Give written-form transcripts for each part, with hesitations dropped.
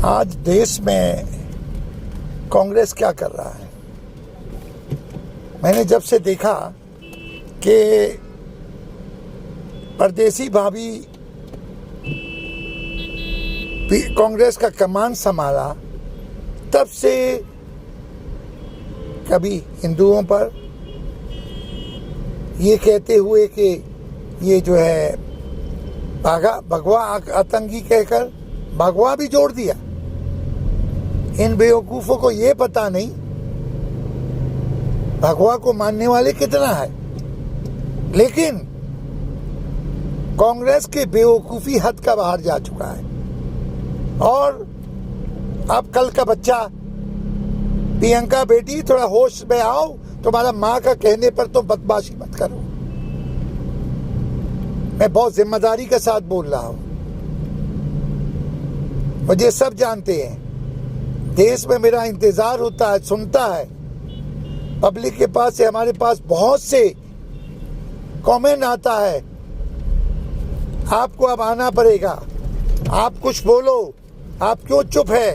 आज देश में कांग्रेस क्या कर रहा है। मैंने जब से देखा कि परदेसी भाभी कांग्रेस का कमान संभाला, तब से कभी हिंदुओं पर ये कहते हुए कि ये जो है भगवा आतंकी कहकर भगवा भी जोड़ दिया। इन बेवकूफ़ों को ये पता नहीं भगवा को मानने वाले कितना है, लेकिन कांग्रेस के बेवकूफ़ी हद का बाहर जा चुका है। और अब कल का बच्चा प्रियंका बेटी थोड़ा होश में आओ, तुम्हारा माँ का कहने पर तो बदमाशी मत करो। मैं बहुत जिम्मेदारी के साथ बोल रहा हूँ, मुझे सब जानते हैं। देश में मेरा इंतजार होता है, सुनता है पब्लिक के पास से, हमारे पास बहुत से कमेंट आता है, आपको अब आना पड़ेगा, आप कुछ बोलो, आप क्यों चुप है।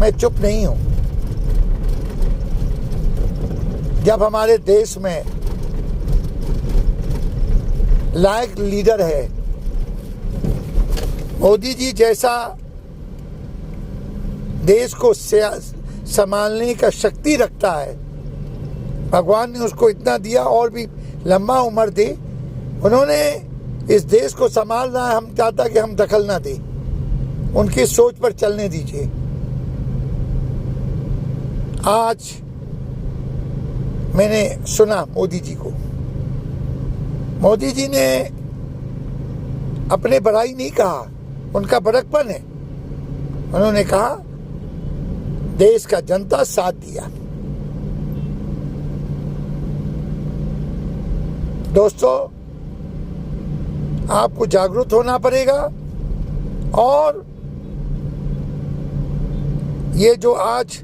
मैं चुप नहीं हूं। जब हमारे देश में लायक लीडर है, मोदी जी जैसा देश को संभालने का शक्ति रखता है, भगवान ने उसको इतना दिया और भी लंबा उम्र दे। उन्होंने इस देश को संभालना है, हम चाहता कि हम दखल ना दें, उनकी सोच पर चलने दीजिए। आज मैंने सुना मोदी जी को, मोदी जी ने अपने बड़ाई नहीं कहा, उनका बड़कपन है। उन्होंने कहा देश का जनता साथ दिया। दोस्तों, आपको जागरूक होना पड़ेगा। और ये जो आज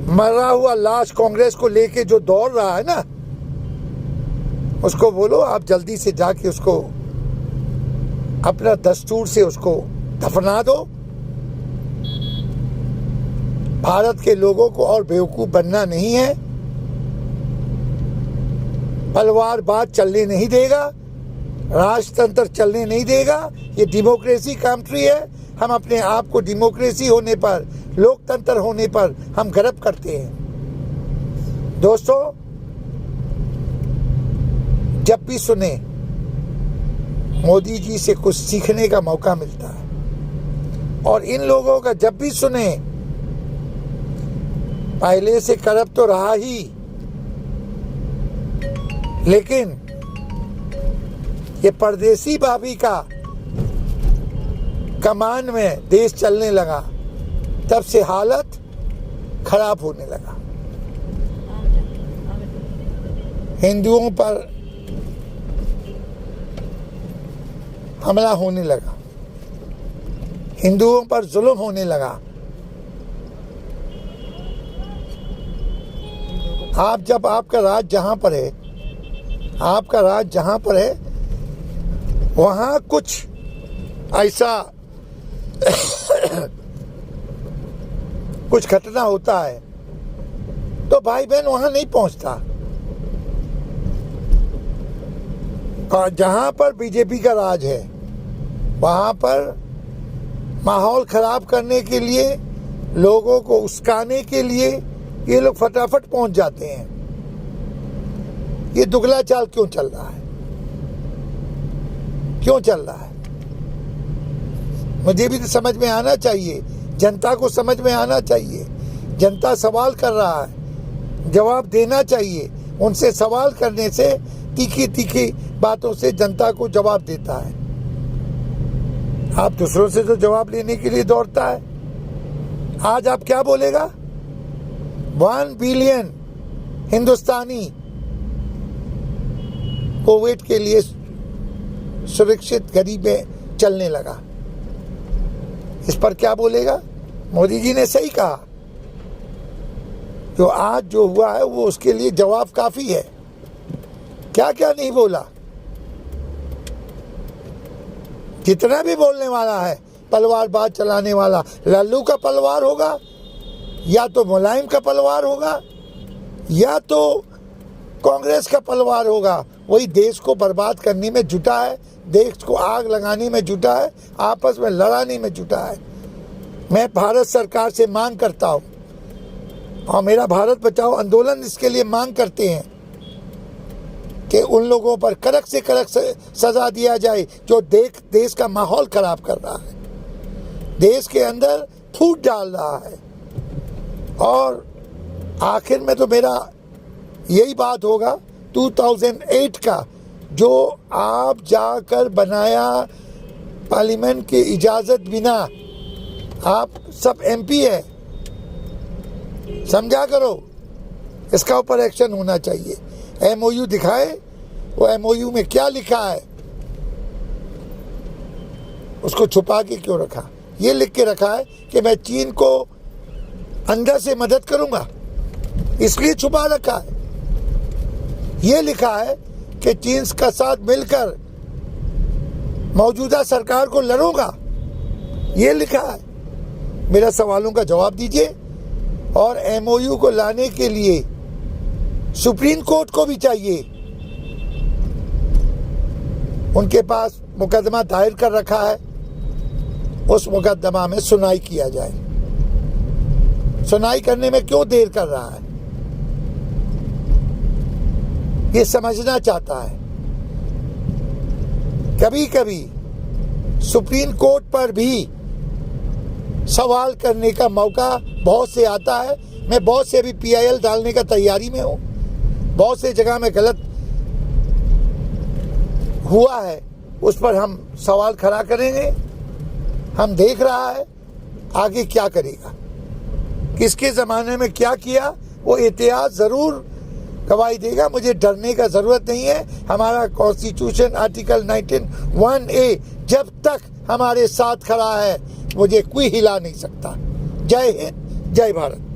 मरा हुआ लाश कांग्रेस को लेके जो दौड़ रहा है ना, उसको बोलो आप जल्दी से जाके उसको अपना दस्तूर से उसको दफना दो। भारत के लोगों को और बेवकूफ बनना नहीं है, पलवारबाज चलने नहीं देगा, राजतंत्र चलने नहीं देगा। ये डेमोक्रेसी कंट्री है, हम अपने आप को डेमोक्रेसी होने पर, लोकतंत्र होने पर हम गर्व करते हैं। दोस्तों, जब भी सुने मोदी जी से कुछ सीखने का मौका मिलता है, और इन लोगों का जब भी सुने, पहले से करप्ट तो रहा ही, लेकिन ये परदेसी भाभी का कमान में देश चलने लगा, तब से हालत खराब होने लगा। हिंदुओं पर हमला होने लगा, हिंदुओं पर जुल्म होने लगा। आप जब आपका राज जहां पर है, आपका राज जहां पर है, वहां कुछ ऐसा कुछ घटना होता है तो भाई बहन वहां नहीं पहुंचता। जहां पर बीजेपी का राज है, वहां पर माहौल खराब करने के लिए, लोगों को उस्काने के लिए ये लोग फटाफट पहुंच जाते हैं। ये दुगला चाल क्यों चल रहा है, क्यों चल रहा है? मुझे भी तो समझ में आना चाहिए, जनता को समझ में आना चाहिए। जनता सवाल कर रहा है, जवाब देना चाहिए। उनसे सवाल करने से, तीखी तीखी बातों से जनता को जवाब देता है। आप दूसरों से तो जवाब लेने के लिए दौड़ता है। आज आप क्या बोलेगा? 1 बिलियन हिंदुस्तानी कोविड के लिए सुरक्षित गरीब में चलने लगा, इस पर क्या बोलेगा? मोदी जी ने सही कहा, जो आज जो हुआ है वो उसके लिए जवाब काफी है। क्या क्या नहीं बोला, जितना भी बोलने वाला है तलवारबाज चलाने वाला लल्लू का पलवार होगा, या तो मुलायम का पलवार होगा, या तो कांग्रेस का पलवार होगा। वही देश को बर्बाद करने में जुटा है, देश को आग लगाने में जुटा है, आपस में लड़ाने में जुटा है। मैं भारत सरकार से मांग करता हूँ, और मेरा भारत बचाओ आंदोलन इसके लिए मांग करते हैं कि उन लोगों पर कड़क से कड़क सजा दिया जाए जो देश का माहौल खराब कर रहा है, देश के अंदर फूट डाल रहा है। और आखिर में तो मेरा यही बात होगा 2008 का, जो आप जाकर बनाया पार्लियामेंट की इजाज़त बिना, आप सब MP है, समझा करो, इसका ऊपर एक्शन होना चाहिए। MOU दिखाए, वो MOU में क्या लिखा है, उसको छुपा के क्यों रखा? ये लिख के रखा है कि मैं चीन को अंदर से मदद करूंगा, इसलिए छुपा रखा है। ये लिखा है कि चीन का साथ मिलकर मौजूदा सरकार को लड़ूंगा, ये लिखा है। मेरा सवालों का जवाब दीजिए। और MOU को लाने के लिए सुप्रीम कोर्ट को भी चाहिए, उनके पास मुकदमा दायर कर रखा है, उस मुकदमा में सुनवाई किया जाए। सुनवाई करने में क्यों देर कर रहा है, ये समझना चाहता है। कभी कभी सुप्रीम कोर्ट पर भी सवाल करने का मौका बहुत से आता है। मैं बहुत से अभी PIL डालने का तैयारी में हूँ, बहुत से जगह में गलत हुआ है, उस पर हम सवाल खड़ा करेंगे। हम देख रहा है आगे क्या करेगा, किसके ज़माने में क्या किया, वो इतिहास ज़रूर गवाही देगा। मुझे डरने का ज़रूरत नहीं है। हमारा कॉन्स्टिट्यूशन आर्टिकल 19(1)A जब तक हमारे साथ खड़ा है, मुझे कोई हिला नहीं सकता। जय हिंद, जय भारत।